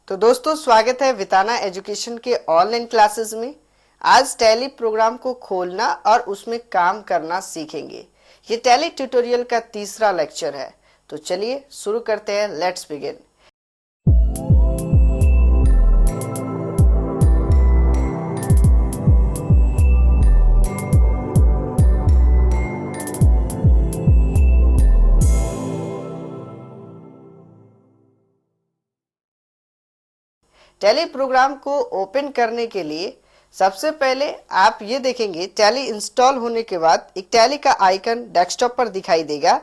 तो दोस्तों स्वागत है विताना एजुकेशन के ऑनलाइन क्लासेस में। आज टैली प्रोग्राम को खोलना और उसमें काम करना सीखेंगे। ये टैली ट्यूटोरियल का तीसरा लेक्चर है। तो चलिए शुरू करते हैं। Let's begin. टैली प्रोग्राम को ओपन करने के लिए सबसे पहले आप ये देखेंगे, टैली इंस्टॉल होने के बाद एक टैली का आइकन डेस्कटॉप पर दिखाई देगा।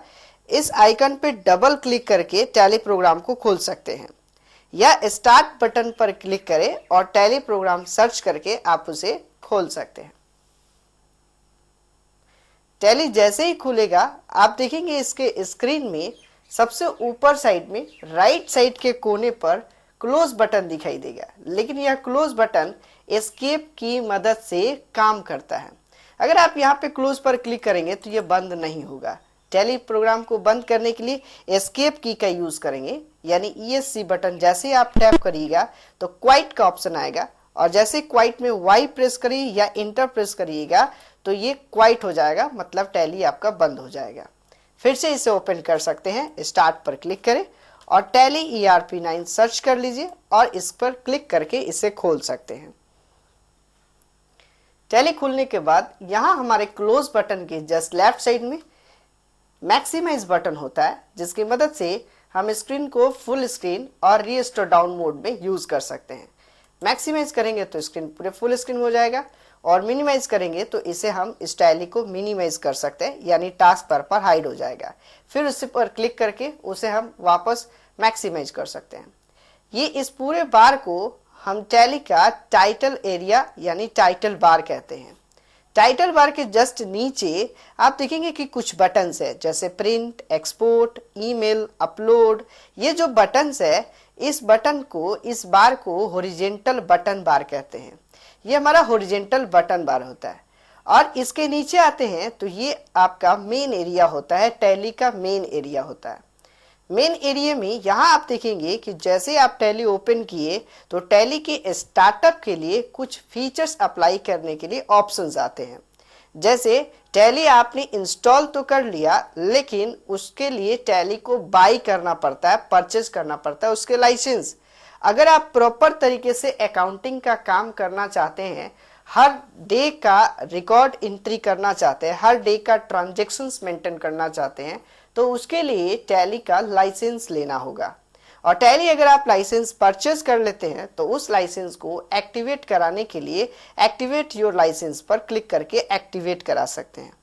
इस आइकन पे डबल क्लिक करके टैली प्रोग्राम को खोल सकते हैं, या स्टार्ट बटन पर क्लिक करें और टैली प्रोग्राम सर्च करके आप उसे खोल सकते हैं। टैली जैसे ही खुलेगा आप देखेंगे इसके स्क्रीन में सबसे ऊपर साइड में राइट साइड के कोने पर क्लोज बटन दिखाई देगा, लेकिन यह क्लोज बटन एस्केप की मदद से काम करता है। अगर आप यहाँ पे क्लोज पर क्लिक करेंगे तो यह बंद नहीं होगा। टैली प्रोग्राम को बंद करने के लिए एस्केप की का यूज करेंगे, यानी ESC बटन जैसे आप टैप करिएगा तो क्वाइट का ऑप्शन आएगा, और जैसे क्वाइट में Y प्रेस करिए या इंटर प्रेस करिएगा तो ये क्वाइट हो जाएगा, मतलब टैली आपका बंद हो जाएगा। फिर से इसे ओपन कर सकते हैं। स्टार्ट पर क्लिक करें और टैली ERP9 सर्च कर लीजिए और इस पर क्लिक करके इसे खोल सकते हैं। टैली खुलने के बाद यहाँ हमारे क्लोज बटन के जस्ट लेफ्ट साइड में मैक्सिमाइज बटन होता है, जिसकी मदद से हम स्क्रीन को फुल स्क्रीन और रीस्टोर डाउन मोड में यूज कर सकते हैं। मैक्सिमाइज करेंगे तो स्क्रीन पूरे फुल स्क्रीन हो जाएगा, और मिनिमाइज करेंगे तो इसे हम इस टैली को मिनिमाइज कर सकते हैं, यानी टास्क बार पर हाइड हो जाएगा। फिर उस पर क्लिक करके उसे हम वापस मैक्सिमाइज कर सकते हैं। ये इस पूरे बार को हम टैली का टाइटल एरिया यानी टाइटल बार कहते हैं। टाइटल बार के जस्ट नीचे आप देखेंगे कि कुछ बटन्स है, जैसे प्रिंट, एक्सपोर्ट, ईमेल, अपलोड। ये जो बटन्स है, इस बटन को, इस बार को हॉरिजॉन्टल बटन बार कहते हैं। ये हमारा हॉरिजॉन्टल बटन बार होता है। और इसके नीचे आते हैं तो ये आपका मेन एरिया होता है, टैली का मेन एरिया होता है। मेन एरिया में यहाँ आप देखेंगे कि जैसे आप टैली ओपन किए तो टैली के स्टार्टअप के लिए कुछ फीचर्स अप्लाई करने के लिए ऑप्शंस आते हैं। जैसे टैली आपने इंस्टॉल तो कर लिया, लेकिन उसके लिए टैली को बाई करना पड़ता है, परचेज करना पड़ता है उसके लाइसेंस। अगर आप प्रॉपर तरीके से अकाउंटिंग का काम करना चाहते हैं, हर डे का रिकॉर्ड एंट्री करना चाहते हैं, हर डे का ट्रांजैक्शंस मेंटेन करना चाहते हैं, तो उसके लिए टैली का लाइसेंस लेना होगा। और टैली अगर आप लाइसेंस परचेज कर लेते हैं तो उस लाइसेंस को एक्टिवेट कराने के लिए एक्टिवेट योर लाइसेंस पर क्लिक करके एक्टिवेट करा सकते हैं।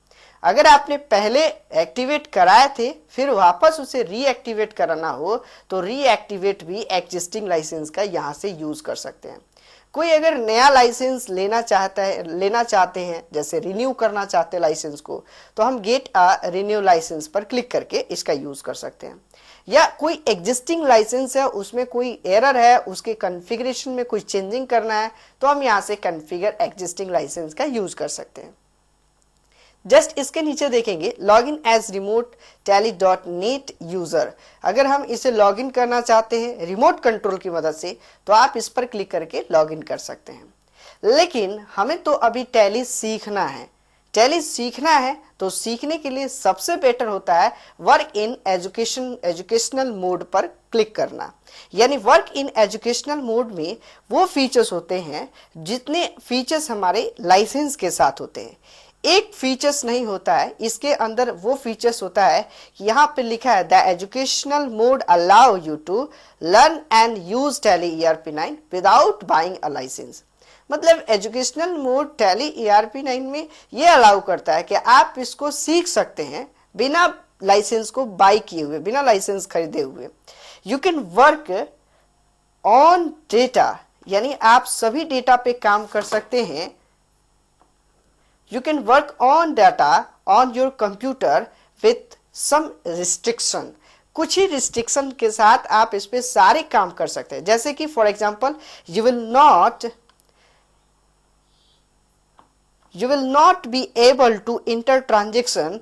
अगर आपने पहले एक्टिवेट कराए थे फिर वापस उसे रीएक्टिवेट कराना हो तो रीएक्टिवेट भी एग्जिस्टिंग लाइसेंस का यहाँ से यूज कर सकते हैं। कोई अगर नया लाइसेंस लेना चाहते हैं, जैसे रिन्यू करना चाहते हैं लाइसेंस को, तो हम गेट अ रिन्यू लाइसेंस पर क्लिक करके इसका यूज कर सकते हैं। या कोई एग्जिस्टिंग लाइसेंस है, उसमें कोई एरर है, उसके कॉन्फ़िगरेशन में कोई चेंजिंग करना है, तो हम यहाँ से कॉन्फ़िगर एग्जिस्टिंग लाइसेंस का यूज कर सकते हैं। जस्ट इसके नीचे देखेंगे login as remote tally.net user. अगर हम इसे लॉगिन करना चाहते हैं रिमोट कंट्रोल की मदद से तो आप इस पर क्लिक करके लॉगिन कर सकते हैं। लेकिन हमें तो अभी टैली सीखना है। टैली सीखना है तो सीखने के लिए सबसे बेटर होता है वर्क इन एजुकेशनल मोड पर क्लिक करना। यानी वर्क इन एजुकेशनल मोड में वो फीचर्स होते हैं जितने फीचर्स हमारे लाइसेंस के साथ होते हैं। एक फीचर्स नहीं होता है, इसके अंदर वो फीचर्स होता है कि यहाँ पे लिखा है the educational mode allow you to learn and use Tally ERP9 without buying a licence. मतलब एजुकेशनल मोड टैली ERP9 में ये अलाउ करता है कि आप इसको सीख सकते हैं बिना लाइसेंस को बाई किए हुए, बिना लाइसेंस खरीदे हुए। You can work on data, यानी आप सभी डेटा पे काम कर सकते हैं। You can work on data on your computer with some restriction। कुछ ही रिस्ट्रिक्शन के साथ आप इस पे सारे काम कर सकते हैं। जैसे कि for example you will not be able to enter transaction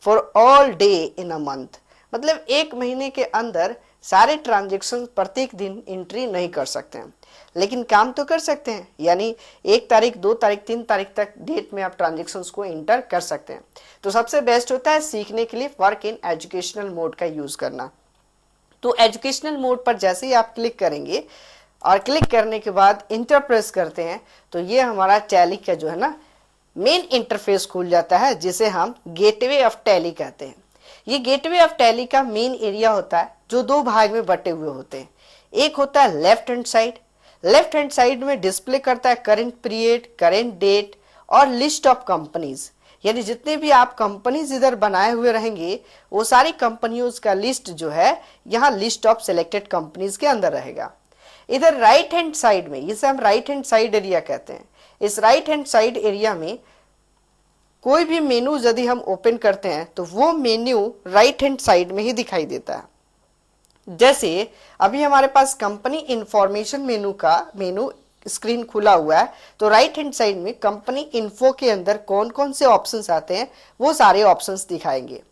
for all day in a month। मतलब एक महीने के अंदर सारे ट्रांजेक्शन प्रत्येक दिन एंट्री नहीं कर सकते हैं, लेकिन काम तो कर सकते हैं। यानी 1 तारीख, 2 तारीख, 3 तारीख तक डेट में आप ट्रांजेक्शन्स को इंटर कर सकते हैं। तो सबसे बेस्ट होता है सीखने के लिए वर्क इन एजुकेशनल मोड का यूज करना। तो एजुकेशनल मोड पर जैसे ही आप क्लिक करेंगे और क्लिक करने के बाद इंटर प्रेस करते हैं तो ये हमारा टैली का जो है ना मेन इंटरफेस खुल जाता है, जिसे हम गेटवे ऑफ टैली कहते हैं। ये गेटवे ऑफ टैली का मेन एरिया होता है जो 2 भाग में बटे हुए होते हैं। एक होता है left hand side. Left hand side में डिस्प्ले करता है करंट पीरियड, करंट डेट और लिस्ट ऑफ कंपनीज। यानी जितने भी आप कंपनीज इधर बनाए हुए रहेंगे वो सारी कंपनियों का लिस्ट जो है यहाँ लिस्ट ऑफ सिलेक्टेड कंपनीज के अंदर रहेगा। इधर राइट हैंड साइड में, इसे हम राइट हैंड साइड एरिया कहते हैं। इस राइट हैंड साइड एरिया में कोई भी मेनू यदि हम ओपन करते हैं तो वो मेन्यू राइट हैंड साइड में ही दिखाई देता है। जैसे अभी हमारे पास कंपनी इंफॉर्मेशन मेनू स्क्रीन खुला हुआ है, तो राइट हैंड साइड में कंपनी इन्फो के अंदर कौन कौन से ऑप्शंस आते हैं वो सारे ऑप्शंस दिखाएंगे।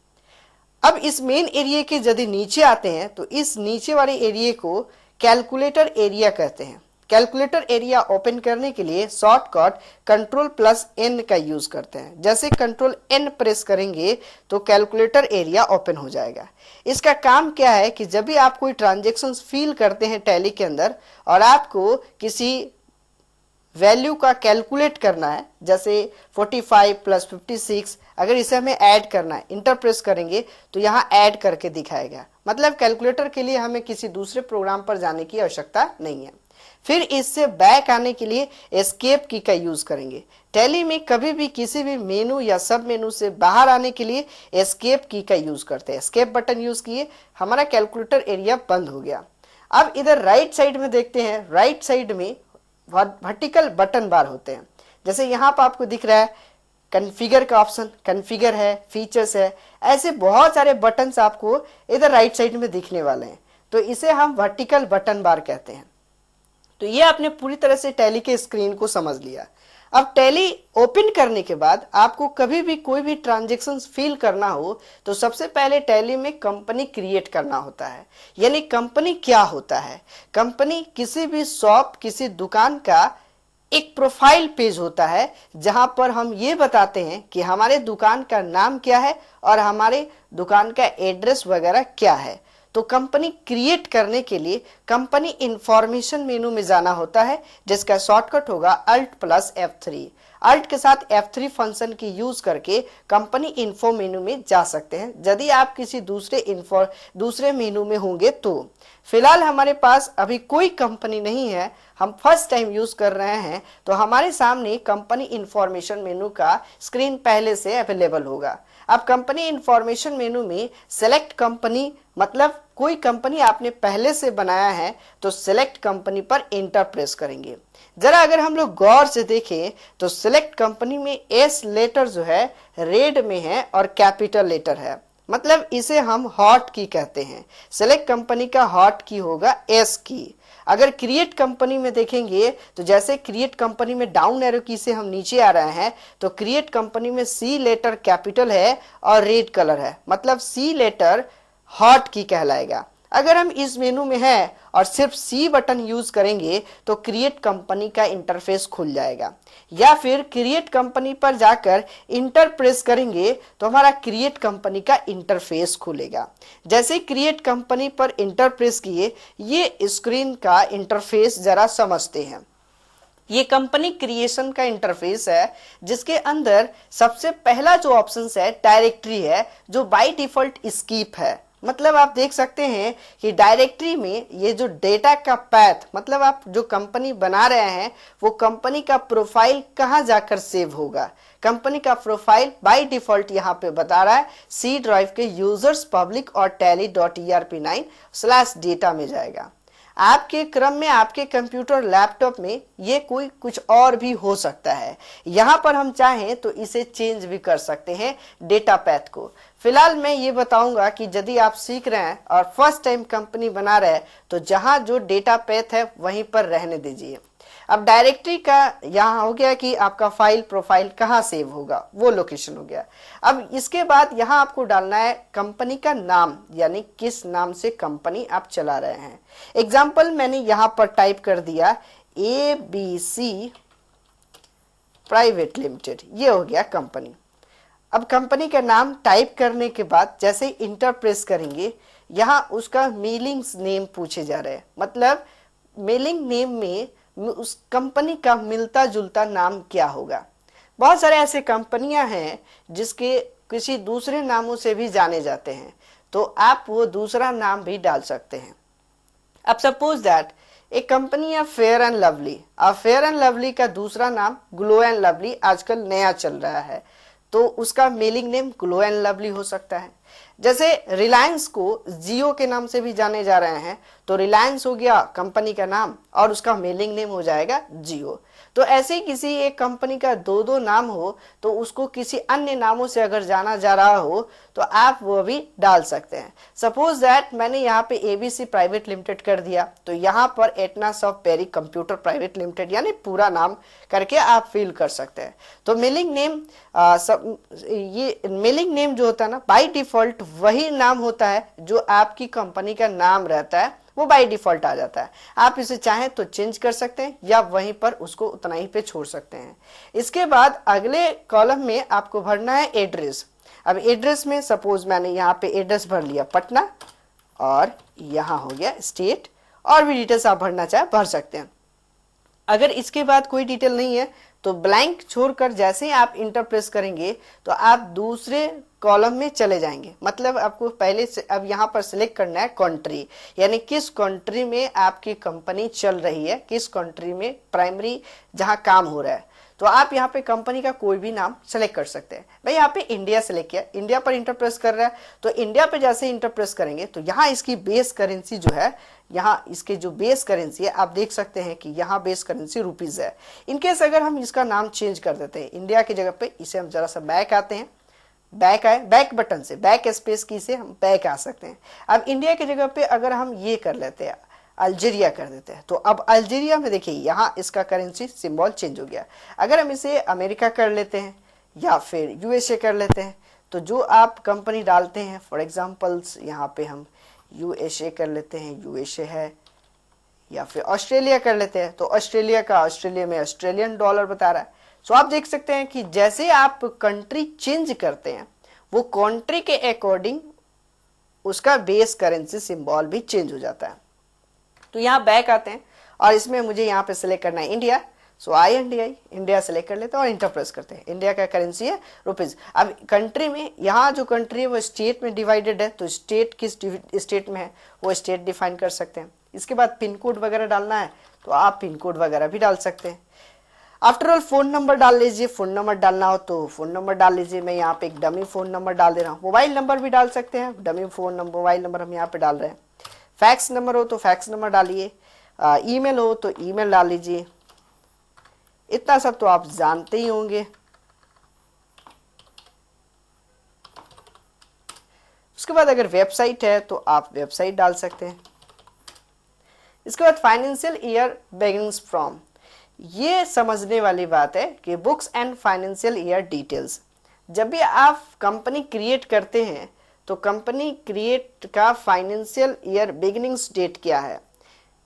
अब इस मेन एरिया के यदि नीचे आते हैं तो इस नीचे वाले एरिया को कैलकुलेटर एरिया कहते हैं। कैलकुलेटर एरिया ओपन करने के लिए शॉर्टकट Ctrl+N का यूज करते हैं। जैसे Ctrl+N प्रेस करेंगे तो कैलकुलेटर एरिया ओपन हो जाएगा। इसका काम क्या है कि जब भी आप कोई ट्रांजेक्शन्स फिल करते हैं टैली के अंदर और आपको किसी वैल्यू का कैलकुलेट करना है, जैसे 45 + 56, अगर इसे हमें ऐड करना है, इंटर प्रेस करेंगे तो यहाँ ऐड करके दिखाएगा। मतलब कैलकुलेटर के लिए हमें किसी दूसरे प्रोग्राम पर जाने की आवश्यकता नहीं है। फिर इससे बैक आने के लिए एस्केप की का यूज करेंगे। टैली में कभी भी किसी भी मेनू या सब मेनू से बाहर आने के लिए एस्केप की का यूज करते हैं। एस्केप बटन यूज किए, हमारा कैलकुलेटर एरिया बंद हो गया। अब इधर राइट साइड में देखते हैं, राइट साइड में वर्टिकल बटन बार होते हैं। जैसे यहाँ पर आपको दिख रहा है कॉन्फ़िगर का ऑप्शन, कॉन्फ़िगर है, फीचर्स है, ऐसे बहुत सारे बटन्स आपको इधर राइट साइड में दिखने वाले हैं। तो इसे हम वर्टिकल बटन बार कहते हैं। तो ये आपने पूरी तरह से टैली के स्क्रीन को समझ लिया। अब टैली ओपन करने के बाद आपको कभी भी कोई भी ट्रांजेक्शन्स फिल करना हो तो सबसे पहले टैली में कंपनी क्रिएट करना होता है। यानी कंपनी क्या होता है? कंपनी किसी भी शॉप, किसी दुकान का एक प्रोफाइल पेज होता है जहां पर हम ये बताते हैं कि हमारे दुकान का नाम क्या है और हमारे दुकान का एड्रेस वगैरह क्या है। तो कंपनी क्रिएट करने के लिए कंपनी इंफॉर्मेशन मेनू में जाना होता है, जिसका शॉर्टकट होगा Alt+F3। Alt के साथ F3 फंक्शन की यूज करके कंपनी इन्फो मेनू में जा सकते हैं यदि आप किसी दूसरे मेनू में होंगे तो। फिलहाल हमारे पास अभी कोई कंपनी नहीं है, हम फर्स्ट टाइम यूज कर रहे हैं, तो हमारे सामने कंपनी इंफॉर्मेशन मेनू का स्क्रीन पहले से अवेलेबल होगा। अब कंपनी इंफॉर्मेशन मेनू में सेलेक्ट कंपनी, मतलब कोई कंपनी आपने पहले से बनाया है तो सिलेक्ट कंपनी पर इंटर प्रेस करेंगे। जरा अगर हम लोग गौर से देखें तो सिलेक्ट कंपनी में एस लेटर जो है रेड में है और कैपिटल लेटर है, मतलब इसे हम हॉट की कहते हैं। सिलेक्ट कंपनी का हॉट की होगा एस की। अगर क्रिएट कंपनी में देखेंगे तो जैसे क्रिएट कंपनी में डाउन एरो की से हम नीचे आ रहे हैं तो क्रिएट कंपनी में सी लेटर कैपिटल है और रेड कलर है, मतलब सी लेटर हॉट की कहलाएगा। अगर हम इस मेनू में हैं और सिर्फ सी बटन यूज करेंगे तो क्रिएट कंपनी का इंटरफेस खुल जाएगा, या फिर क्रिएट कंपनी पर जाकर इंटर प्रेस करेंगे तो हमारा क्रिएट कंपनी का इंटरफेस खुलेगा। जैसे क्रिएट कंपनी पर इंटर प्रेस किए, ये स्क्रीन का इंटरफेस जरा समझते हैं। ये कंपनी क्रिएशन का इंटरफेस है, जिसके अंदर सबसे पहला जो ऑप्शन है डायरेक्टरी है, जो बाय डिफॉल्ट स्कीप है। मतलब आप देख सकते हैं कि डायरेक्टरी में ये जो डेटा का पैथ, मतलब आप जो कंपनी बना रहे हैं वो कंपनी का प्रोफाइल कहाँ जाकर सेव होगा। कंपनी का प्रोफाइल बाय डिफॉल्ट यहाँ पे बता रहा है सी ड्राइव के यूजर्स पब्लिक और tally.erp9/data में जाएगा। आपके क्रम में आपके कंप्यूटर लैपटॉप में ये कोई कुछ और भी हो सकता है। यहाँ पर हम चाहें तो इसे चेंज भी कर सकते हैं डेटा पैथ को। फिलहाल मैं ये बताऊंगा कि यदि आप सीख रहे हैं और फर्स्ट टाइम कंपनी बना रहे हैं तो जहाँ जो डेटा पैथ है वहीं पर रहने दीजिए। अब डायरेक्टरी का यहाँ हो गया कि आपका फाइल प्रोफाइल कहाँ सेव होगा, वो लोकेशन हो गया। अब इसके बाद यहाँ आपको डालना है कंपनी का नाम, यानी किस नाम से कंपनी आप चला रहे हैं। एग्जाम्पल मैंने यहाँ पर टाइप कर दिया ABC प्राइवेट लिमिटेड, ये हो गया कंपनी। अब कंपनी का नाम टाइप करने के बाद जैसे इंटर प्रेस करेंगे, यहाँ उसका मेलिंग नेम पूछे जा रहे हैं, मतलब मेलिंग नेम में उस कंपनी का मिलता जुलता नाम क्या होगा। बहुत सारे ऐसे कंपनियां हैं जिसके किसी दूसरे नामों से भी जाने जाते हैं, तो आप वो दूसरा नाम भी डाल सकते हैं। अब सपोज दैट एक कंपनी है फेयर एंड लवली, अब फेयर एंड लवली का दूसरा नाम ग्लो एंड लवली आजकल नया चल रहा है, तो उसका mailing name glow and lovely हो सकता है। जैसे रिलायंस को जियो के नाम से भी जाने जा रहे हैं, तो रिलायंस हो गया कंपनी का नाम और उसका मेलिंग नेम हो जाएगा जियो। तो ऐसे ही किसी एक कंपनी का दो दो नाम हो, तो उसको किसी अन्य नामों से अगर जाना जा रहा हो तो आप वो भी डाल सकते हैं। सपोज दैट मैंने यहाँ पे ABC प्राइवेट लिमिटेड कर दिया, तो यहाँ पर Etnas of Peri computer private limited यानी पूरा नाम करके आप फिल कर सकते हैं। तो मेलिंग नेम ये मेलिंग नेम जो होता है ना, बाय डिफॉल्ट वही नाम होता है जो आपकी कंपनी का नाम रहता है, वो बाय डिफॉल्ट आ जाता है। आप इसे चाहें तो चेंज कर सकते हैं या वहीं पर उसको उतना ही पे छोड़ सकते हैं। इसके बाद अगले कॉलम में आपको भरना है एड्रेस। अब एड्रेस में सपोज मैंने यहाँ पे एड्रेस भर लिया पटना, और यहाँ हो गया स्टेट, और भी डिटेल्स आप भरना चाहे भर सकते हैं। अगर इसके बाद कोई डिटेल नहीं है तो ब्लैंक छोड़कर जैसे ही आप इंटर प्रेस करेंगे तो आप दूसरे कॉलम में चले जाएंगे। मतलब आपको पहले से अब यहाँ पर सिलेक्ट करना है कंट्री, यानी किस कंट्री में आपकी कंपनी चल रही है, किस कंट्री में प्राइमरी जहाँ काम हो रहा है। तो आप यहाँ पे कंपनी का कोई भी नाम सेलेक्ट कर सकते हैं। भाई यहाँ पे इंडिया सेलेक्ट किया, इंडिया पर इंटर प्रेस कर रहा है, तो इंडिया पे जैसे इंटर प्रेस करेंगे तो यहाँ इसकी बेस करेंसी जो है, यहाँ इसके जो बेस करेंसी है आप देख सकते हैं कि यहाँ बेस करेंसी रुपीज़ है। इनकेस अगर हम इसका नाम चेंज कर देते हैं इंडिया की जगह पे, इसे हम जरा सा बैक आते हैं, बैक आए, बैक बटन से बैक स्पेस की से हम बैक आ सकते हैं। अब इंडिया की जगह पे अगर हम ये कर लेते हैं अल्जीरिया कर देते हैं, तो अब अल्जीरिया में देखिए यहाँ इसका करेंसी सिंबल चेंज हो गया। अगर हम इसे अमेरिका कर लेते हैं या फिर USA कर लेते हैं, तो जो आप कंपनी डालते हैं, फॉर एग्जांपल्स यहाँ पे हम USA कर लेते हैं, USA है, या फिर ऑस्ट्रेलिया कर लेते हैं, तो ऑस्ट्रेलिया का ऑस्ट्रेलिया में ऑस्ट्रेलियन डॉलर बता रहा है। सो आप देख सकते हैं कि जैसे आप कंट्री चेंज करते हैं वो कंट्री के अकॉर्डिंग उसका बेस करेंसी सिंबल भी चेंज हो जाता है। तो यहाँ बैक आते हैं और इसमें मुझे यहाँ पे सिलेक्ट करना है इंडिया, सो INDI इंडिया सेलेक्ट कर लेते हैं और इंटर प्रेस करते हैं। इंडिया का करेंसी है रुपीज़। अब कंट्री में यहाँ जो कंट्री है वो स्टेट में डिवाइडेड है, तो स्टेट किस स्टेट में है वो स्टेट डिफाइन कर सकते हैं। इसके बाद पिन कोड वगैरह डालना है तो आप पिन कोड वगैरह भी डाल सकते हैं। आफ्टर ऑल फ़ोन नंबर डाल लीजिए, फ़ोन नंबर डालना हो तो फ़ोन नंबर डाल लीजिए। मैं यहाँ पे एक डमी फ़ोन नंबर डाल दे रहा हूँ। मोबाइल नंबर भी डाल सकते हैं, dummy phone number mobile number हम यहाँ पे डाल रहे हैं। फैक्स नंबर हो तो फैक्स नंबर डालिए, ईमेल हो तो ईमेल डाल लीजिए। इतना सब तो आप जानते ही होंगे। उसके बाद अगर वेबसाइट है तो आप वेबसाइट डाल सकते हैं। इसके बाद फाइनेंशियल ईयर बिगिनिंग्स फ्रॉम, ये समझने वाली बात है कि books and financial year details. जब भी आप कंपनी क्रिएट करते हैं तो कंपनी क्रिएट का फाइनेंशियल ईयर बिगिनिंग्स डेट क्या है,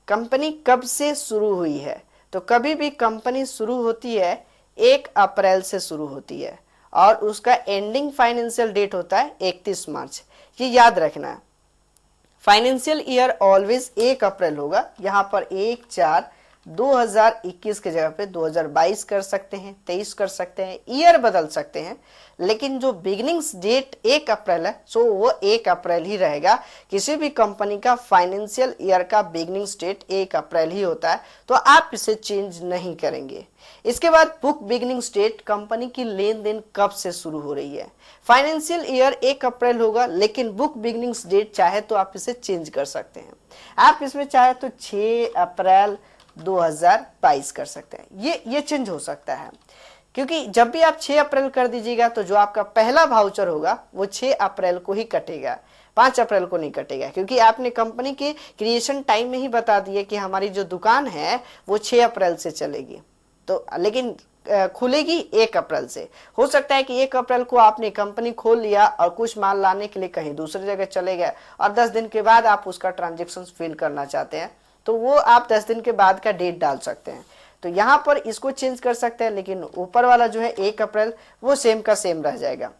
कंपनी कब से शुरू हुई है। तो कभी भी कंपनी शुरू होती है 1 अप्रैल से शुरू होती है और उसका एंडिंग फाइनेंशियल डेट होता है 31 मार्च। ये याद रखना है। फाइनेंशियल ईयर ऑलवेज 1 अप्रैल होगा। यहाँ पर 1/4/2021 के जगह पे 2022 कर सकते हैं, 23 कर सकते हैं, ईयर बदल सकते हैं, लेकिन जो बिगिनिंग्स डेट 1 अप्रैल है सो वो 1 अप्रैल ही रहेगा। किसी भी कंपनी का फाइनेंशियल ईयर का बिगिनिंग्स डेट 1 अप्रैल ही होता है, तो आप इसे चेंज नहीं करेंगे। इसके बाद बुक बिगिनिंग्स डेट, कंपनी की लेन देन कब से शुरू हो रही है। फाइनेंशियल ईयर 1 अप्रैल होगा, लेकिन बुक बिगिनिंग्स डेट चाहे तो आप इसे चेंज कर सकते हैं। आप इसमें चाहे तो 6 अप्रैल 2022 कर सकते हैं। ये चेंज हो सकता है, क्योंकि जब भी आप 6 अप्रैल कर दीजिएगा तो जो आपका पहला वाउचर होगा वो 6 अप्रैल को ही कटेगा। 5 अप्रैल को नहीं कटेगा, क्योंकि आपने कंपनी के क्रिएशन टाइम में ही बता दिया कि हमारी जो दुकान है वो 6 अप्रैल से चलेगी, तो लेकिन खुलेगी 1 अप्रैल से। हो सकता है कि 1 अप्रैल को आपने कंपनी खोल लिया और कुछ माल लाने के लिए कहीं दूसरी जगह चले गए और 10 दिन के बाद आप उसका ट्रांजेक्शन फिल करना चाहते हैं, तो वो आप 10 दिन के बाद का डेट डाल सकते हैं। तो यहाँ पर इसको चेंज कर सकते हैं, लेकिन ऊपर वाला जो है 1 अप्रैल वो सेम का सेम रह जाएगा।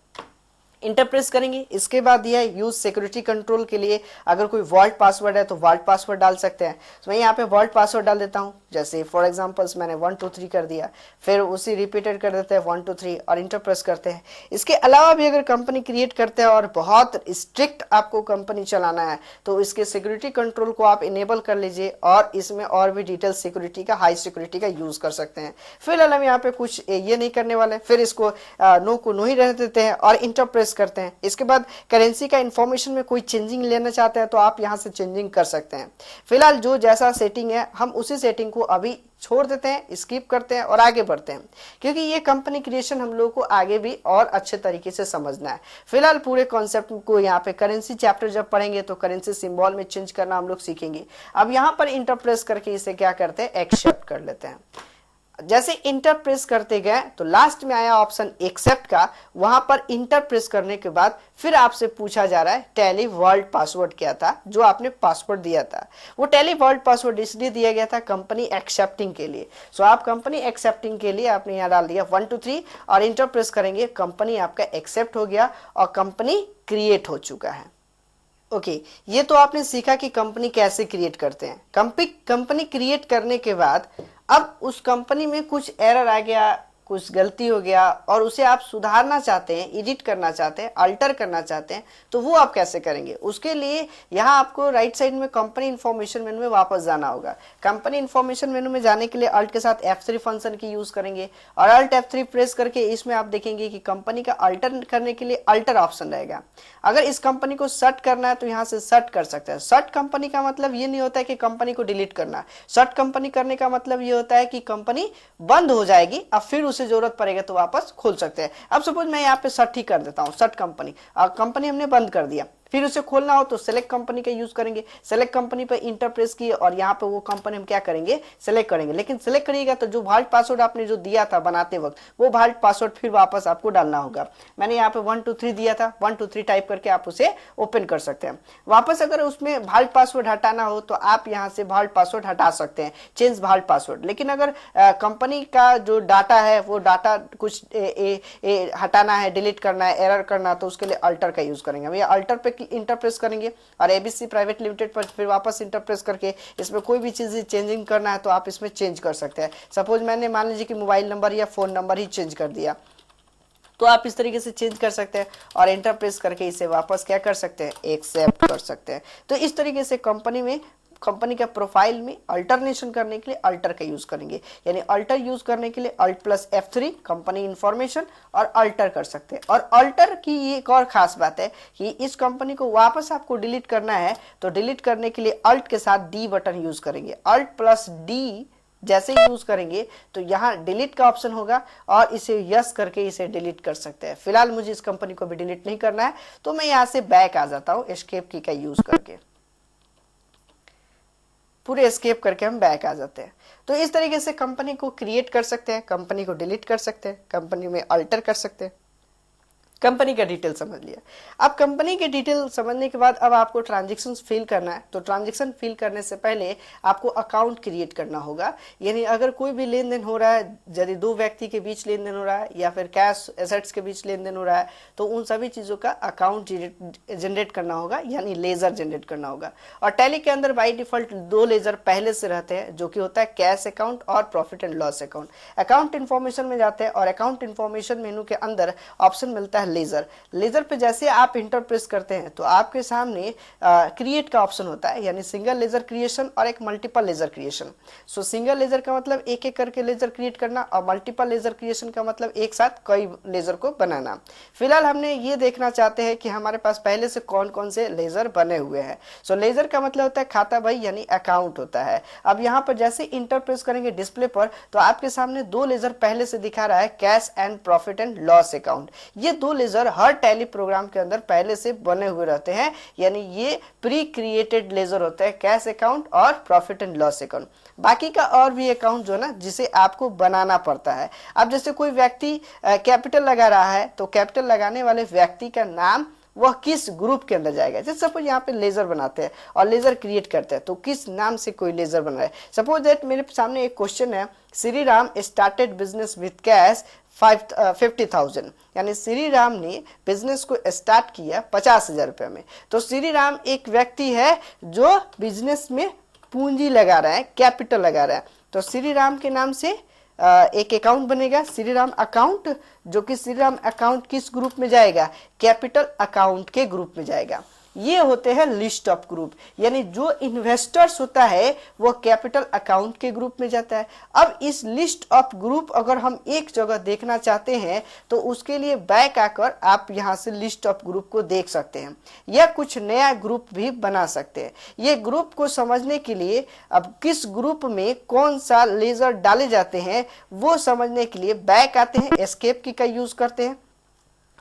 इंटर प्रेस करेंगे। इसके बाद दिया है यूज सिक्योरिटी कंट्रोल के लिए, अगर कोई वॉल्ट पासवर्ड है तो वॉल्ट पासवर्ड डाल सकते हैं। तो मैं यहाँ पे वॉल्ट पासवर्ड डाल देता हूँ, जैसे फॉर एग्जांपल्स मैंने 1 2 3 कर दिया, फिर उसी रिपीटेड कर देते हैं 1 2 3 और इंटर प्रेस करते हैं। इसके अलावा भी अगर कंपनी क्रिएट करते हैं और बहुत स्ट्रिक्ट आपको कंपनी चलाना है तो इसके सिक्योरिटी कंट्रोल को आप इनेबल कर लीजिए और इसमें और भी डिटेल सिक्योरिटी का, हाई सिक्योरिटी का यूज कर सकते हैं। फिलहाल हम यहाँ पे कुछ ये नहीं करने वाले, फिर इसको नो को नो ही रह देते हैं और इंटर प्रेस करते हैं। इसके बाद करेंसी का इंफॉर्मेशन में कोई चेंजिंग लेना चाहते हैं तो आप यहां से चेंजिंग कर सकते हैं। फिलहाल जो जैसा सेटिंग है हम उसी सेटिंग को अभी छोड़ देते हैं, स्किप करते हैं और आगे बढ़ते हैं, क्योंकि ये कंपनी क्रिएशन हम लोगों को आगे भी और अच्छे तरीके से समझना है। फिलहाल पूरे कॉन्सेप्ट को यहाँ पे करेंसी चैप्टर जब पढ़ेंगे तो करेंसी सिंबल में चेंज करना हम लोग सीखेंगे। अब यहाँ पर इंटर प्रेस करके इसे क्या करते हैं, एक्सेप्ट कर लेते हैं। जैसे इंटर प्रेस करते गए तो लास्ट में आया ऑप्शन एक्सेप्ट का, वहां पर इंटर प्रेस करने के बाद फिर आपसे पूछा जा रहा है टैली वर्ल्ड पासवर्ड क्या था जो आपने पासवर्ड दिया था। वो टैली वर्ल्ड पासवर्ड इसलिए दिया गया था कंपनी एक्सेप्टिंग के लिए। सो आप कंपनी एक्सेप्टिंग के लिए आपने यहाँ डाल दिया 1 2 3 और इंटर प्रेस करेंगे, कंपनी आपका एक्सेप्ट हो गया और कंपनी क्रिएट हो चुका है। ओके, ये तो आपने सीखा कि कंपनी कैसे क्रिएट करते हैं। कंपनी क्रिएट करने के बाद अब उस कंपनी में कुछ एरर आ गया, कुछ गलती हो गया और उसे आप सुधारना चाहते हैं, एडिट करना चाहते हैं, अल्टर करना चाहते हैं, तो वो आप कैसे करेंगे। उसके लिए यहाँ आपको राइट साइड में कंपनी इन्फॉर्मेशन मेनू में वापस जाना होगा। कंपनी इन्फॉर्मेशन मेनू में जाने के लिए अल्ट के साथ F3 फंक्शन की यूज करेंगे और अल्ट F3 प्रेस करके इसमें आप देखेंगे कि कंपनी का अल्टर करने के लिए अल्टर ऑप्शन रहेगा। अगर इस कंपनी को सर्ट करना है तो यहाँ से सर्ट कर सकते हैं। सर्ट कंपनी का मतलब ये नहीं होता है कि कंपनी को डिलीट करना। सर्ट कंपनी करने का मतलब ये होता है कि कंपनी बंद हो जाएगी, अब फिर उसे जरूरत पड़ेगा तो वापस खोल सकते हैं। अब सपोज मैं यहाँ पे सर्ट ही कर देता हूँ, सर्ट कंपनी, कंपनी हमने बंद कर दिया, फिर उसे खोलना हो तो सेलेक्ट कंपनी का यूज करेंगे। सेलेक्ट कंपनी पर इंटर प्रेस किए और यहाँ पे वो कंपनी हम क्या करेंगे, सेलेक्ट करेंगे। लेकिन सेलेक्ट करिएगा तो जो वॉल्ट पासवर्ड आपने जो दिया था बनाते वक्त वो वॉल्ट पासवर्ड फिर वापस आपको डालना होगा। मैंने यहाँ पे 1 2 3 दिया था, 1 2 3 टाइप करके आप उसे ओपन कर सकते हैं। वापस अगर उसमें वॉल्ट पासवर्ड हटाना हो तो आप यहाँ से वॉल्ट पासवर्ड हटा सकते हैं, चेंज वॉल्ट पासवर्ड। लेकिन अगर कंपनी का जो डाटा है वो डाटा कुछ हटाना है, डिलीट करना है, एरर करना, तो उसके लिए अल्टर का यूज करेंगे। भैया अल्टर पे इंटर प्रेस करेंगे और एबीसी प्राइवेट लिमिटेड पर फिर वापस इंटर प्रेस करके इसमें कोई भी चीज चेंजिंग करना है तो आप इसमें चेंज कर सकते हैं। सपोज मैंने मान लीजिए कि मोबाइल नंबर या फोन नंबर ही चेंज कर दिया तो आप इस तरीके से चेंज कर सकते हैं और इंटर प्रेस करके इसे वापस क्या कर सकते हैं, एक्सेप्ट कर सकते हैं। तो इस तरीके से कंपनी का प्रोफाइल में अल्टरनेशन करने के लिए अल्टर का यूज करेंगे, यानी अल्टर यूज करने के लिए alt plus F3 company information और अल्टर कर सकते हैं। और अल्टर की एक और खास बात है कि इस कंपनी को वापस आपको डिलीट करना है तो डिलीट करने के लिए अल्ट के साथ D बटन यूज करेंगे। अल्ट प्लस D जैसे यूज करेंगे तो यहाँ डिलीट का ऑप्शन होगा और इसे यस करके इसे डिलीट कर सकते हैं। फिलहाल मुझे इस कंपनी को भी डिलीट नहीं करना है तो मैं यहाँ से बैक आ जाता हूँ एस्केप की का यूज करके। पूरे एस्केप करके हम बैक आ जाते हैं। तो इस तरीके से कंपनी को क्रिएट कर सकते हैं, कंपनी को डिलीट कर सकते हैं, कंपनी में अल्टर कर सकते हैं। कंपनी का डिटेल समझ लिया। अब कंपनी के डिटेल समझने के बाद अब आपको ट्रांजैक्शन फिल करना है। तो ट्रांजैक्शन फिल करने से पहले आपको अकाउंट क्रिएट करना होगा, यानी अगर कोई भी लेन देन हो रहा है, यदि दो व्यक्ति के बीच लेन देन हो रहा है या फिर कैश एसेट्स के बीच लेन देन हो रहा है तो उन सभी चीज़ों का अकाउंट जनरेट करना होगा, यानी लेजर जनरेट करना होगा। और टैली के अंदर बाई डिफॉल्ट 2 लेजर पहले से रहते हैं जो कि होता है कैश अकाउंट और profit and loss account. Account information में जाते हैं और अकाउंट इन्फॉर्मेशन मेनू के अंदर ऑप्शन मिलता है लेजर पे जैसे आप इंटर प्रेस करते हैं तो आपके सामने क्रिएट का ऑप्शन होता है, यानी सिंगल लेजर क्रिएशन और एक multiple ledger creation. So single ledger का मतलब एक एक करके लेजर क्रिएट करना और मल्टीपल लेजर क्रिएशन का मतलब एक साथ कई लेजर को बनाना। फिलहाल हमने ये देखना चाहते हैं कि हमारे पास पहले से कौन कौन से लेजर बने हुए हैं। सो लेजर का मतलब होता है खाता भाई, यानी अकाउंट होता है। अब यहाँ पर जैसे इंटर प्रेस करेंगे डिस्प्ले पर तो आपके सामने 2 लेजर पहले से दिखा रहा है cash and profit and loss account. ये 2 लेजर हर टैली प्रोग्राम के अंदर पहले से बने हुए रहते हैं, यानी ये प्री क्रिएटेड लेजर होते हैं, कैश अकाउंट और प्रॉफिट एंड लॉस अकाउंट। बाकी का और भी अकाउंट जो है ना जिसे आपको बनाना पड़ता है। अब जैसे कोई व्यक्ति कैपिटल लगा रहा है तो कैपिटल लगाने वाले व्यक्ति का नाम वह किस ग्रुप के अंदर जाएगा। जैसे सपोज यहाँ पे लेजर बनाते हैं और लेजर क्रिएट करते हैं तो किस नाम से कोई लेजर बन रहा है। सपोज दैट मेरे सामने एक क्वेश्चन है, Shri Ram started business with cash 50,000, यानी श्री राम ने बिजनेस को स्टार्ट किया 50,000 रुपये में। तो श्री राम एक व्यक्ति है जो बिजनेस में पूंजी लगा रहा है, कैपिटल लगा रहा है। तो श्री राम के नाम से एक अकाउंट बनेगा, श्री राम अकाउंट, जो कि श्री राम अकाउंट किस ग्रुप में जाएगा, कैपिटल अकाउंट के ग्रुप में जाएगा। ये होते हैं लिस्ट ऑफ ग्रुप, यानी जो इन्वेस्टर्स होता है वो कैपिटल अकाउंट के ग्रुप में जाता है। अब इस लिस्ट ऑफ ग्रुप अगर हम एक जगह देखना चाहते हैं तो उसके लिए बैक आकर आप यहाँ से लिस्ट ऑफ ग्रुप को देख सकते हैं या कुछ नया ग्रुप भी बना सकते हैं। ये ग्रुप को समझने के लिए अब किस ग्रुप में कौन सा लेजर डाले जाते हैं वो समझने के लिए बैक आते हैं, एस्केप की का यूज करते हैं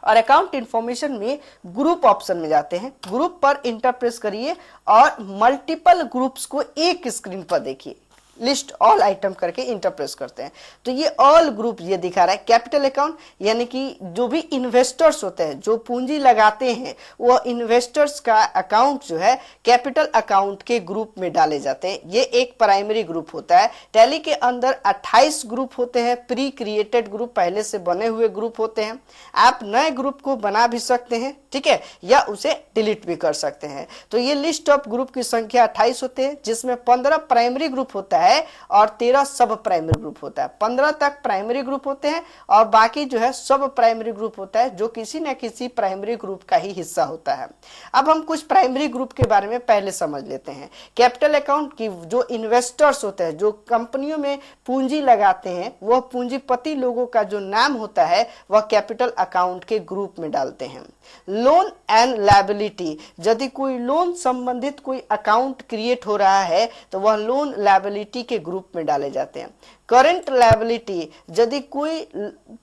और अकाउंट इंफॉर्मेशन में ग्रुप ऑप्शन में जाते हैं। ग्रुप पर इंटर प्रेस करिए और मल्टीपल ग्रुप्स को एक स्क्रीन पर देखिए, लिस्ट ऑल आइटम करके इंटर प्रेस करते हैं तो ये ऑल ग्रुप ये दिखा रहा है। कैपिटल अकाउंट यानी कि जो भी इन्वेस्टर्स होते हैं, जो पूंजी लगाते हैं, वो इन्वेस्टर्स का अकाउंट जो है कैपिटल अकाउंट के ग्रुप में डाले जाते हैं। ये एक प्राइमरी ग्रुप होता है। टैली के अंदर 28 ग्रुप होते हैं, प्री क्रिएटेड ग्रुप, पहले से बने हुए ग्रुप होते हैं। आप नए ग्रुप को बना भी सकते हैं, ठीक है, या उसे डिलीट भी कर सकते हैं। तो ये लिस्ट ऑफ ग्रुप की संख्या 28 होते हैं, जिसमें 15 प्राइमरी ग्रुप होता है और 13 सब प्राइमरी ग्रुप होता है। 15 तक प्राइमरी ग्रुप होते हैं और बाकी जो है सब प्राइमरी ग्रुप होता है, जो किसी न किसी प्राइमरी ग्रुप का ही हिस्सा होता है। अब हम कुछ प्राइमरी ग्रुप के बारे में पहले समझ लेते हैं। कैपिटल अकाउंट की जो इन्वेस्टर्स होते हैं, जो कंपनियों में पूंजी लगाते हैं, वह पूंजीपति लोगों का जो नाम होता है वह कैपिटल अकाउंट के ग्रुप में डालते हैं। लोन एंड लायबिलिटी, यदि कोई लोन संबंधित कोई अकाउंट क्रिएट हो रहा है तो वह लोन लायबिलिटी के ग्रुप में डाले जाते हैं। करंट लायबिलिटी, यदि कोई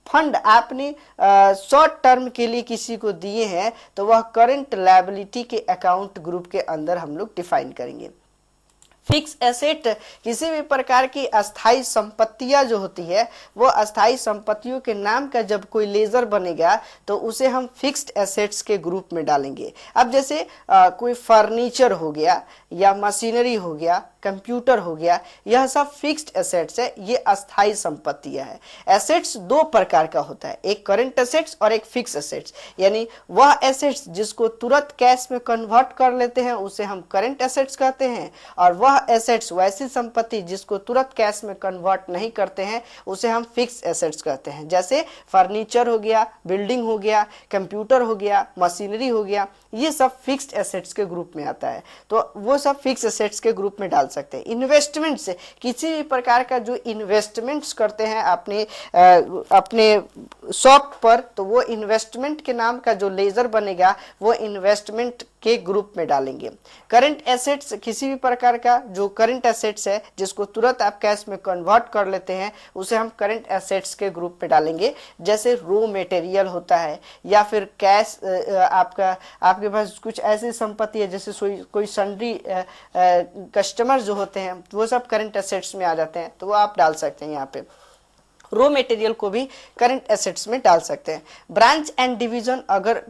फंड आपने शॉर्ट टर्म के लिए किसी को दिए हैं तो वह करंट लायबिलिटी के अकाउंट ग्रुप के अंदर हम लोग डिफाइन करेंगे। फिक्स एसेट, किसी भी प्रकार की अस्थाई संपत्तियां जो होती है वो अस्थाई संपत्तियों के नाम का जब कोई लेजर बनेगा तो उसे हम फिक्स्ड एसेट्स के ग्रुप में डालेंगे। अब जैसे कोई फर्नीचर हो गया या मशीनरी हो गया, कंप्यूटर हो गया, यह सब फिक्स्ड एसेट्स है, ये अस्थाई संपत्तियां है। एसेट्स दो प्रकार का होता है, एक करंट एसेट्स और एक फिक्स एसेट्स, यानी वह एसेट्स जिसको तुरंत कैश में कन्वर्ट कर लेते हैं उसे हम करंट एसेट्स कहते हैं, और वह एसेट्स वैसी संपत्ति जिसको तुरंत कैश में कन्वर्ट नहीं करते हैं उसे हम फिक्स एसेट्स कहते हैं। जैसे फर्नीचर हो गया, बिल्डिंग हो गया, कंप्यूटर हो गया, मशीनरी हो गया, ये सब फिक्स्ड एसेट्स के ग्रुप में आता है, तो वो सब फिक्स एसेट्स के ग्रुप में डाल सकते हैं। इन्वेस्टमेंट्स, किसी भी प्रकार का जो इन्वेस्टमेंट्स करते हैं अपने शॉप पर, तो वो इन्वेस्टमेंट के नाम का जो लेजर बनेगा वो इन्वेस्टमेंट के ग्रुप में डालेंगे। करंट एसेट्स, किसी भी प्रकार का जो करंट एसेट्स है जिसको तुरंत आप कैश में कन्वर्ट कर लेते हैं उसे हम करंट एसेट्स के ग्रुप में डालेंगे। जैसे रॉ मटेरियल होता है या फिर कैश, आपके पास कुछ ऐसी संपत्ति है जैसे कोई सन्ड्री कस्टमर जो होते हैं वो सब करंट एसेट्स में आ जाते हैं, तो वो आप डाल सकते हैं। यहाँ पे रॉ मटेरियल को भी करंट एसेट्स में डाल सकते हैं। ब्रांच एंड डिवीजन, अगर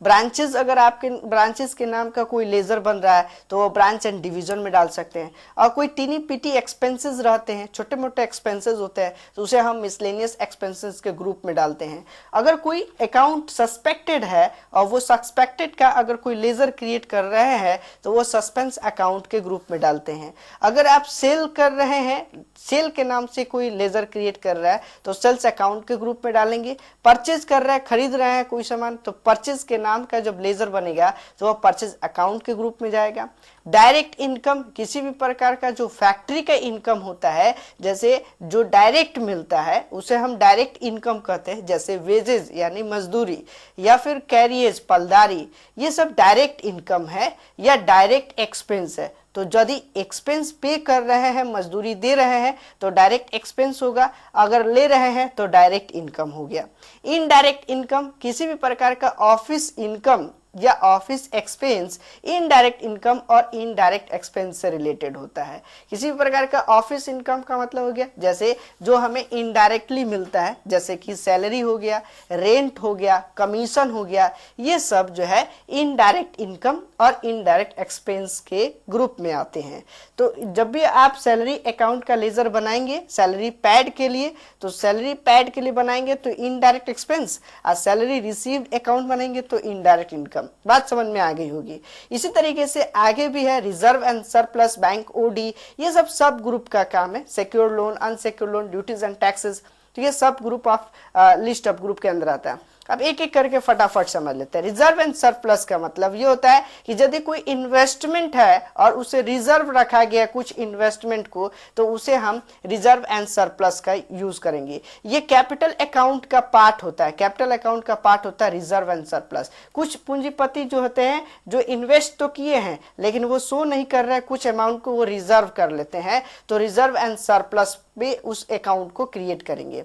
ब्रांचेस, अगर आपके ब्रांचेस के नाम का कोई लेजर बन रहा है तो वो ब्रांच एंड डिवीजन में डाल सकते हैं। और कोई टीनी पीटी एक्सपेंसेस रहते हैं, छोटे मोटे एक्सपेंसेस होते हैं, तो उसे हम मिसलेनियस एक्सपेंसेस के ग्रुप में डालते हैं। अगर कोई अकाउंट सस्पेक्टेड है और वो सस्पेक्टेड का अगर कोई लेजर क्रिएट कर रहे हैं तो वो सस्पेंस अकाउंट के ग्रुप में डालते हैं। अगर आप सेल कर रहे हैं, सेल के नाम से कोई लेजर क्रिएट कर रहा है तो सेल्स अकाउंट के ग्रुप में डालेंगे। परचेज कर रहा है, खरीद रहे हैं कोई सामान, तो परचेज के नाम का जब लेजर बनेगा तो वह परचेज अकाउंट के ग्रुप में जाएगा। डायरेक्ट इनकम किसी भी प्रकार का जो फैक्ट्री का इनकम होता है, जैसे जो डायरेक्ट मिलता है उसे हम डायरेक्ट इनकम कहते हैं, जैसे वेजेस यानी मजदूरी या फिर कैरियज पलदारी, ये सब डायरेक्ट इनकम है या डायरेक्ट एक्सपेंस है। तो यदि एक्सपेंस पे कर रहे हैं, मजदूरी दे रहे हैं तो डायरेक्ट एक्सपेंस होगा, अगर ले रहे हैं तो डायरेक्ट इनकम हो गया। इनडायरेक्ट इनकम किसी भी प्रकार का ऑफिस इनकम या ऑफिस एक्सपेंस इनडायरेक्ट इनकम और इनडायरेक्ट एक्सपेंस से रिलेटेड होता है। किसी भी प्रकार का ऑफिस इनकम का मतलब हो गया जैसे जो हमें इनडायरेक्टली मिलता है, जैसे कि सैलरी हो गया, रेंट हो गया, कमीशन हो गया, ये सब जो है इनडायरेक्ट इनकम और इनडायरेक्ट एक्सपेंस के ग्रुप में आते हैं। तो जब भी आप सैलरी अकाउंट का लेजर बनाएंगे सैलरी पैड के लिए, तो सैलरी पैड के लिए बनाएंगे तो इनडायरेक्ट एक्सपेंस, और सैलरी रिसीव्ड अकाउंट बनाएंगे तो इनडायरेक्ट इनकम। बात समझ में आ गई होगी। इसी तरीके से आगे भी है reserve and surplus, bank OD, ये सब ग्रुप का काम है। Secure loan, unsecure loan, duties and taxes, तो ये सब group of list of group के अंदर आता है। अब एक एक करके फटाफट समझ लेते हैं। रिजर्व एंड सरप्लस का मतलब ये होता है कि यदि कोई इन्वेस्टमेंट है और उसे रिजर्व रखा गया कुछ इन्वेस्टमेंट को, तो उसे हम रिजर्व एंड सरप्लस का यूज करेंगे। ये कैपिटल अकाउंट का पार्ट होता है, कैपिटल अकाउंट का पार्ट होता है रिजर्व एंड सरप्लस। कुछ पूंजीपति जो होते हैं जो इन्वेस्ट तो किए हैं लेकिन वो शो नहीं कर रहे हैं, कुछ अमाउंट को वो रिजर्व कर लेते हैं, तो रिजर्व एंड सरप्लस में उस अकाउंट को क्रिएट करेंगे।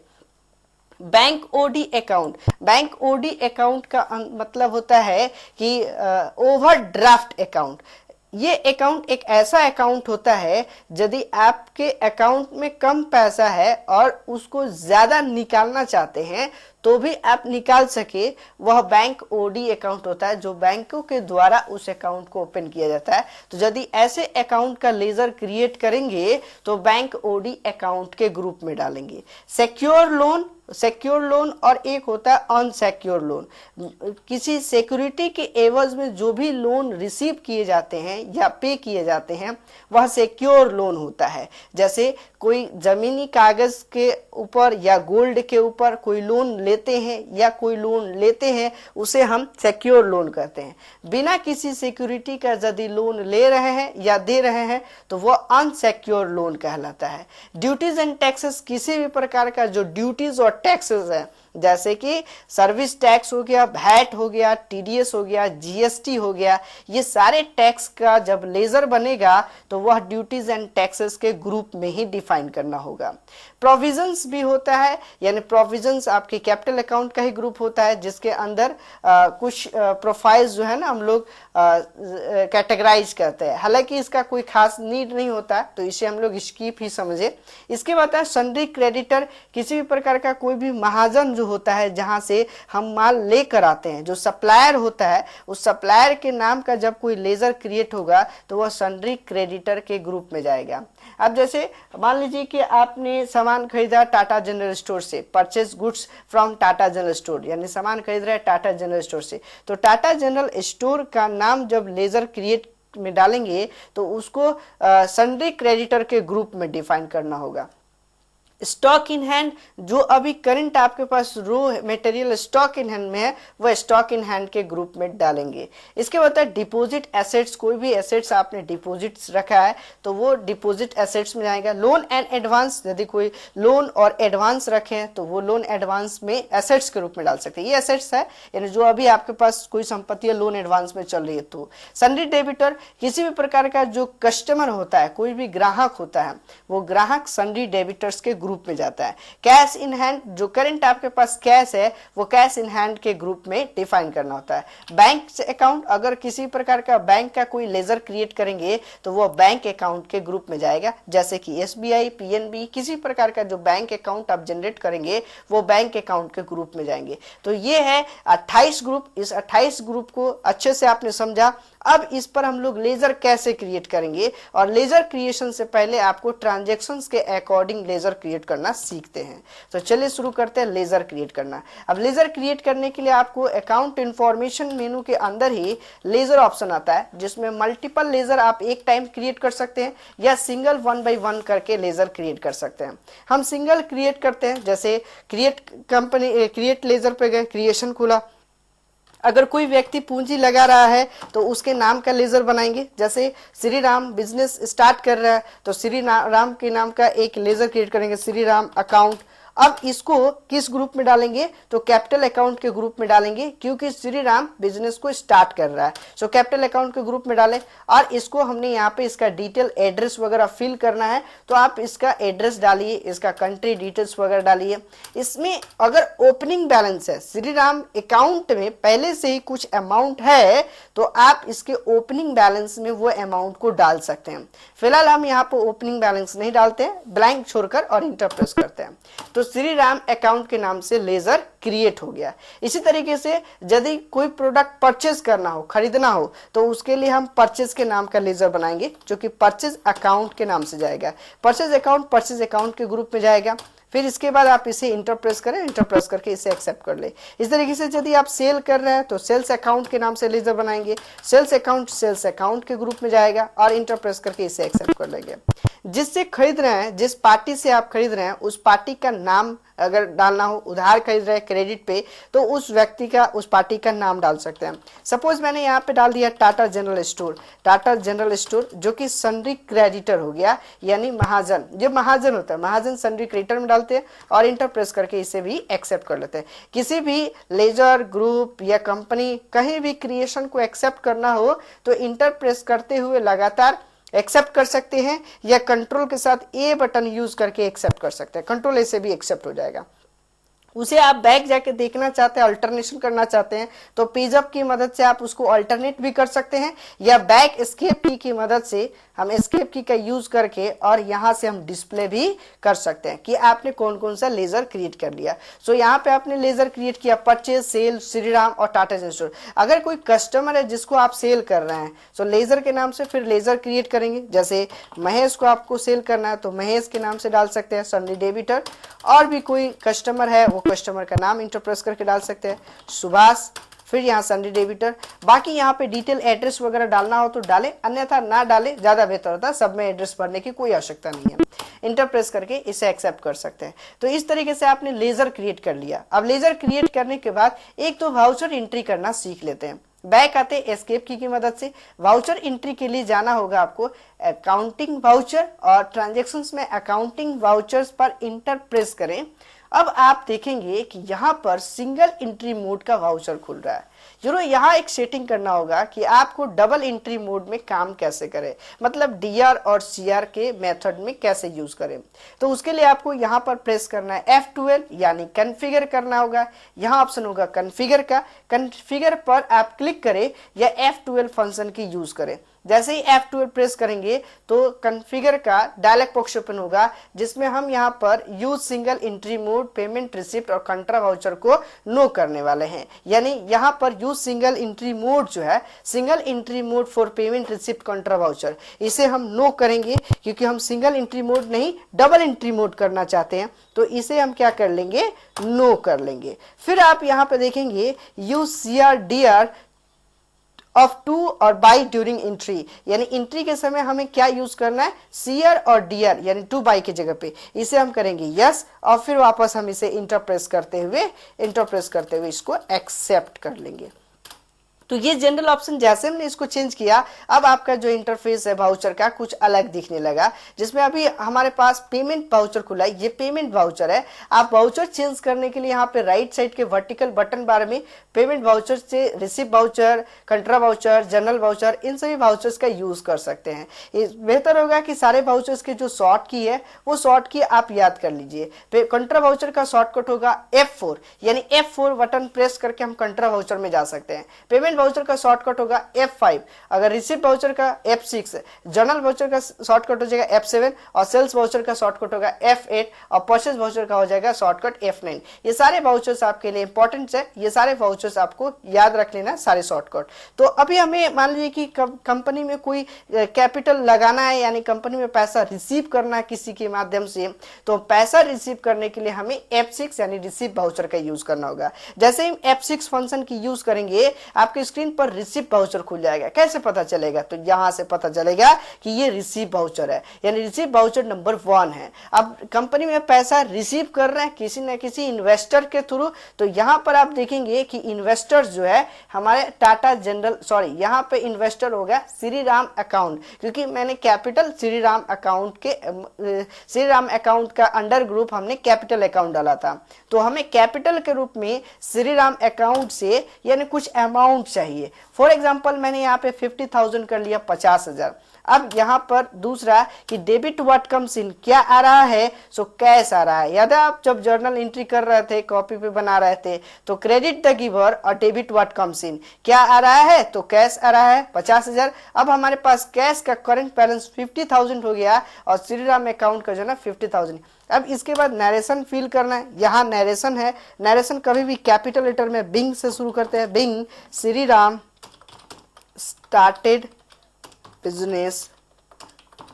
Bank OD account, bank OD account का मतलब होता है कि ओवरड्राफ्ट अकाउंट। ये अकाउंट एक ऐसा अकाउंट होता है यदि आपके अकाउंट में कम पैसा है और उसको ज्यादा निकालना चाहते हैं तो भी आप निकाल सके, वह बैंक ओडी अकाउंट होता है जो बैंकों के द्वारा उस अकाउंट को ओपन किया जाता है। तो यदि ऐसे अकाउंट का लेजर क्रिएट करेंगे तो बैंक ओडी अकाउंट के ग्रुप में डालेंगे। सिक्योर लोन, सिक्योर लोन और एक होता है अनसिक्योर लोन। किसी सिक्योरिटी के एवज में जो भी लोन रिसीव किए जाते हैं या पे किए जाते हैं वह सिक्योर लोन होता है। जैसे कोई जमीनी कागज के ऊपर या गोल्ड के ऊपर कोई लोन लेते हैं या कोई लोन लेते हैं उसे हम सिक्योर लोन कहते हैं। बिना किसी सिक्योरिटी का यदि लोन ले रहे हैं या दे रहे हैं तो वह अनसिक्योर लोन कहलाता है। ड्यूटीज एंड टैक्सेस, किसी भी प्रकार का जो ड्यूटीज और टैक्सेस है जैसे कि सर्विस टैक्स हो गया, वैट हो गया, टीडीएस हो गया, जीएसटी हो गया, ये सारे टैक्स का जब लेजर बनेगा तो वह ड्यूटीज एंड टैक्सेस के ग्रुप में ही डिफाइन करना होगा। प्रोविजंस भी होता है, यानी प्रोविजंस आपके कैपिटल अकाउंट का ही ग्रुप होता है जिसके अंदर कुछ प्रोफाइल्स जो है ना हम लोग कैटेगराइज करते हैं। हालांकि इसका कोई खास नीड नहीं होता है तो इसे हम लोग स्किप ही समझे। इसके बाद है सन्ड्री क्रेडिटर, किसी भी प्रकार का कोई भी महाजन जो होता है जहां से हम माल लेकर आते हैं, जो सप्लायर होता है उस सप्लायर के नाम का जब कोई लेजर क्रिएट होगा तो वह सन्ड्री क्रेडिटर के ग्रुप में जाएगा। अब जैसे मान लीजिए कि आपने सामान खरीदा टाटा जनरल स्टोर से, purchase goods from Tata general store, यानी सामान खरीद रहे टाटा जनरल स्टोर से, तो टाटा जनरल स्टोर का नाम जब लेजर क्रिएट में डालेंगे तो उसको सन्ड्री क्रेडिटर के ग्रुप में डिफाइन करना होगा। स्टॉक इन हैंड, जो अभी करंट आपके पास raw material stock in hand में है वह स्टॉक इन हैंड के ग्रुप में डालेंगे। इसके बाद डिपॉजिट एसेट्स, कोई भी एसेट्स आपने डिपॉजिट्स रखा है तो वो डिपॉजिट एसेट्स में जाएगा। लोन एंड एडवांस, यदि कोई लोन और एडवांस रखे हैं तो वो लोन एडवांस में एसेट्स के रूप में डाल सकते हैं। ये एसेट्स है यानी जो अभी आपके पास कोई संपत्ति है लोन एडवांस में चल रही है। तो सन्ड्री डेबिटर, किसी भी प्रकार का जो कस्टमर होता है, कोई भी ग्राहक होता है, वो ग्राहक सन्ड्री डेबिटर्स के ग्रुप में जाता है। कैश इन हैंड, जो करंट आपके पास कैश है वो कैश इन हैंड के ग्रुप में डिफाइन करना होता है। बैंक अकाउंट, अगर किसी प्रकार का बैंक का कोई लेजर क्रिएट करेंगे तो वो बैंक अकाउंट के ग्रुप में जाएगा, जैसे कि एसबीआई, पीएनबी, किसी प्रकार का जो बैंक अकाउंट आप जनरेट करेंगे वो बैंक अकाउंट के ग्रुप में जाएंगे। तो ये है 28 ग्रुप। इस 28 ग्रुप को अच्छे से आपने समझा। अब इस पर हम लोग लेजर कैसे क्रिएट करेंगे, और लेजर क्रिएशन से पहले आपको ट्रांजैक्शंस के अकॉर्डिंग लेजर क्रिएट करना सीखते हैं। तो चलिए शुरू करते हैं लेजर क्रिएट करना। अब लेजर क्रिएट करने के लिए आपको अकाउंट इंफॉर्मेशन मेनू के अंदर ही लेजर ऑप्शन आता है जिसमें मल्टीपल लेजर आप एक टाइम क्रिएट कर सकते हैं या सिंगल 1 by 1 करके लेजर क्रिएट कर सकते हैं। हम सिंगल क्रिएट करते हैं, जैसे क्रिएट कंपनी क्रिएट लेजर पे गए, क्रिएशन खुला, अगर कोई व्यक्ति पूंजी लगा रहा है तो उसके नाम का लेजर बनाएंगे। जैसे श्री राम बिजनेस स्टार्ट कर रहा है तो श्री राम के नाम का एक लेजर क्रिएट करेंगे, श्री राम अकाउंट। अब इसको किस ग्रुप में डालेंगे, तो कैपिटल अकाउंट के ग्रुप में डालेंगे, क्योंकि श्री राम बिजनेस को स्टार्ट कर रहा है। सो कैपिटल अकाउंट के ग्रुप में डालें। और इसको हमने यहाँ पे इसका डिटेल एड्रेस वगैरह फिल करना है, तो आप इसका एड्रेस डालिए, इसका कंट्री डिटेल्स वगैरह डालिए। इसमें अगर ओपनिंग बैलेंस है, श्री राम अकाउंट में पहले से ही कुछ अमाउंट है, तो आप इसके ओपनिंग बैलेंस में वो अमाउंट को डाल सकते हैं। फिलहाल हम यहाँ पे ओपनिंग बैलेंस नहीं डालते हैं, ब्लैंक छोड़कर और इंटर प्रेस करते हैं, तो श्री राम अकाउंट के नाम से लेजर क्रिएट हो गया। इसी तरीके से यदि कोई प्रोडक्ट परचेज करना हो, खरीदना हो, तो उसके लिए हम परचेज के नाम का लेजर बनाएंगे, जो कि परचेज अकाउंट के नाम से जाएगा। परचेज अकाउंट के ग्रुप में जाएगा। फिर इसके बाद आप इसे इंटर प्रेस करें, इंटर प्रेस करके इसे एक्सेप्ट कर ले। इस तरीके से यदि आप सेल कर रहे हैं तो सेल्स अकाउंट के नाम से लेजर बनाएंगे, सेल्स अकाउंट के ग्रुप में जाएगा और इंटर प्रेस करके इसे एक्सेप्ट कर लेंगे। जिससे खरीद रहे हैं, जिस पार्टी से आप खरीद रहे हैं, उस पार्टी का नाम अगर डालना हो, उधार खरीद रहे हैं क्रेडिट पे, तो उस व्यक्ति का, उस पार्टी का नाम डाल सकते हैं। सपोज मैंने यहाँ पे डाल दिया Tata general store, Tata general store, जो कि सन्ड्री क्रेडिटर हो गया, यानी महाजन। जो महाजन होता है, महाजन सन्ड्री क्रेडिटर में डालते हैं और इंटर प्रेस करके इसे भी एक्सेप्ट कर लेते हैं। किसी भी लेजर ग्रुप या कंपनी कहीं भी क्रिएशन को एक्सेप्ट करना हो तो इंटर प्रेस करते हुए लगातार एक्सेप्ट कर सकते हैं, या कंट्रोल के साथ ए बटन यूज करके एक्सेप्ट कर सकते हैं। कंट्रोल ए से भी एक्सेप्ट हो जाएगा। उसे आप बैक जाके देखना चाहते हैं, अल्टरनेशन करना चाहते हैं, तो पेज अप की मदद से आप उसको अल्टरनेट भी कर सकते हैं, या बैक एस्केप की मदद से हम एस्केप की का यूज करके और यहाँ से हम डिस्प्ले भी कर सकते हैं कि आपने कौन कौन सा लेजर क्रिएट कर लिया। सो यहाँ पे आपने लेजर क्रिएट किया, परचेज, सेल, श्री राम और टाटा जनरल स्टोर। अगर कोई कस्टमर है जिसको आप सेल कर रहे हैं, सो लेजर के नाम से फिर लेजर क्रिएट करेंगे। जैसे महेश को आपको सेल करना है तो महेश के नाम से डाल सकते हैं, सन्नी डेबिटर। और भी कोई कस्टमर है, वो कस्टमर का नाम इंटर प्रेस करके डाल सकते हैं, सुभाष, फिर यहाँ सन्नी डेबिटर। बाकी यहाँ पे डिटेल एड्रेस वगैरह डालना हो तो डालें, अन्यथा ना डालें, ज़्यादा बेहतर होता है। सब में एड्रेस भरने की कोई आवश्यकता नहीं है। इंटर प्रेस करके इसे एक्सेप्ट कर सकते हैं। तो इस तरीके से आपने लेजर क्रिएट कर लिया। अब लेजर क्रिएट करने के बाद एक तो वाउचर एंट्री करना सीख लेते हैं। बैक आते एस्केप की मदद से वाउचर एंट्री के लिए जाना होगा आपको अकाउंटिंग वाउचर, और ट्रांजैक्शंस में अकाउंटिंग वाउचर्स पर इंटर प्रेस करें। अब आप देखेंगे कि यहाँ पर सिंगल एंट्री मोड का वाउचर खुल रहा है। जरूर यहाँ एक सेटिंग करना होगा कि आपको डबल एंट्री मोड में काम कैसे करें, मतलब डीआर और सीआर के मेथड में कैसे यूज करें। तो उसके लिए आपको यहाँ पर प्रेस करना है F12, यानी कॉन्फ़िगर करना होगा। यहाँ ऑप्शन होगा कॉन्फ़िगर का, कॉन्फ़िगर पर आप क्लिक करें या F12 फंक्शन की यूज करें। जैसे ही F12 प्रेस करेंगे तो कॉन्फ़िगर का डायलॉग बॉक्स ओपन होगा, जिसमें हम यहाँ पर use single entry mode, payment receipt और कंट्रा वाउचर को नो करने वाले हैं। यानी यहाँ पर यूज सिंगल एंट्री मोड जो है, single entry mode for payment receipt कंट्रा voucher, इसे हम नो करेंगे, क्योंकि हम सिंगल एंट्री मोड नहीं डबल एंट्री मोड करना चाहते हैं। तो इसे हम क्या कर लेंगे, नो कर लेंगे। फिर आप यहाँ पे देखेंगे यूज CR/DR ऑफ टू और बाई ड्यूरिंग एंट्री, यानी एंट्री के समय हमें क्या यूज करना है, CR और DR, यानी टू बाई की जगह पे। इसे हम करेंगे यस, और फिर वापस हम इसे इंटर प्रेस करते हुए इसको एक्सेप्ट कर लेंगे। तो ये जनरल ऑप्शन जैसे हमने इसको चेंज किया, अब आपका जो इंटरफेस है वाउचर का कुछ अलग दिखने लगा। जिसमें अभी हमारे पास पेमेंट वाउचर खुला है, ये पेमेंट वाउचर है। आप वाउचर चेंज करने के लिए यहाँ पे राइट साइड के वर्टिकल बटन बार में पेमेंट वाउचर से receipt voucher, कंट्रा voucher, general voucher, इन सभी वाउचर्स का यूज कर सकते हैं। बेहतर होगा कि सारे वाउचर्स के जो शॉर्ट की है वो शॉर्ट की आप याद कर लीजिए। कंट्रा वाउचर का शॉर्टकट होगा F4, यानी F4 बटन प्रेस करके हम कंट्रा वाउचर में जा सकते हैं। पेमेंट वाउचर का शॉर्टकट होगा F5, अगर रिसिप्ट वाउचर का F6, जनरल वाउचर का शॉर्टकट हो जाएगा F7, और सेल्स वाउचर का शॉर्टकट होगा F8, और परचेज वाउचर का हो जाएगा शॉर्टकट F9। ये सारे वाउचर्स आपके लिए इंपॉर्टेंट है, ये सारे वाउचर्स आपको याद रख लेना, सारे शॉर्टकट। तो अभी हमें मान लीजिए कि कंपनी में कोई कैपिटल लगाना है, यानी कंपनी में पैसा रिसीव करना है किसी के माध्यम से, तो पैसा रिसीव करने के लिए हमें F6 यानी रिसीव वाउचर का यूज करना होगा। जैसे ही F6 फंक्शन की यूज करेंगे, आपके स्क्रीन पर रिसीव वाउचर खुल जाएगा। कैसे पता चलेगा? तो यहां से पता चलेगा कि ये रिसीव वाउचर है, यानी रिसीव वाउचर नंबर 1 है। अब कंपनी में पैसा रिसीव कर रहे हैं किसी न किसी इन्वेस्टर के थ्रू, तो यहां पर आप देखेंगे कि इन्वेस्टर्स जो है हमारे टाटा जनरल, सॉरी यहाँ पे इन्वेस्टर हो गया श्री राम अकाउंट, क्योंकि मैंने कैपिटल श्री राम अकाउंट के श्री राम अकाउंट का अंडर ग्रुप हमने कैपिटल अकाउंट डाला था, तो हमें कैपिटल के रूप में श्री राम अकाउंट से यानी कुछ अमाउंट चाहिए। फॉर एग्जांपल मैंने यहाँ पे 50,000 कर लिया, 50,000। अब यहाँ पर दूसरा कि डेबिट व्हाट कम्स इन, क्या आ रहा है? सो कैश आ रहा है। याद है आप जब जर्नल एंट्री कर रहे थे, कॉपी पे बना रहे थे, तो क्रेडिट द गिवर और डेबिट व्हाट कम्स इन, क्या आ रहा है? तो कैश आ रहा है 50,000। अब हमारे पास कैश का करंट बैलेंस 50,000 हो गया और श्री राम अकाउंट का जो है 50,000। अब इसके बाद नरेशन फिल करना है, यहाँ नरेशन है। नरेशन कभी भी कैपिटल लेटर में बिंग से शुरू करते हैं, being Shri Ram started business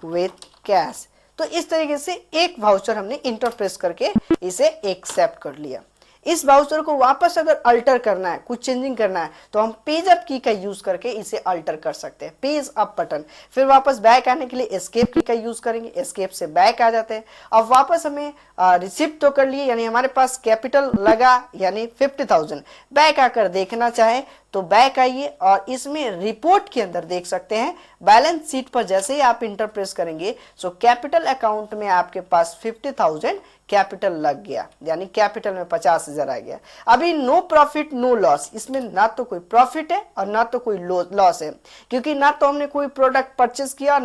with cash. तो इस तरीके से एक वाउचर हमने इंटरप्रेस करके इसे एक्सेप्ट कर लिया। इस वाउचर को वापस अगर अल्टर करना है, कुछ चेंजिंग करना है, तो हम पेज अप की का यूज करके इसे अल्टर कर सकते हैं, पेज अप बटन। फिर वापस बैक आने के लिए एस्केप की का यूज करेंगे, एस्केप से बैक आ जाते हैं। अब वापस हमें रिसिप्ट तो कर लिए, यानी हमारे पास कैपिटल लगा यानी 50,000। बैक आकर देखना चाहे तो बैक आइए और इसमें रिपोर्ट के अंदर देख सकते हैं बैलेंस शीट पर जैसे ही आप इंटरप्रेस करेंगे सो कैपिटल अकाउंट में आपके पास 50,000 कैपिटल लग गया, यानी कैपिटल में 50,000 आ गया। अभी नो प्रॉफिट नो लॉस, इसमें ना तो कोई प्रॉफिट है और ना तो कोई लॉस है, क्योंकि ना तो हमने कोई प्रोडक्ट परचेस किया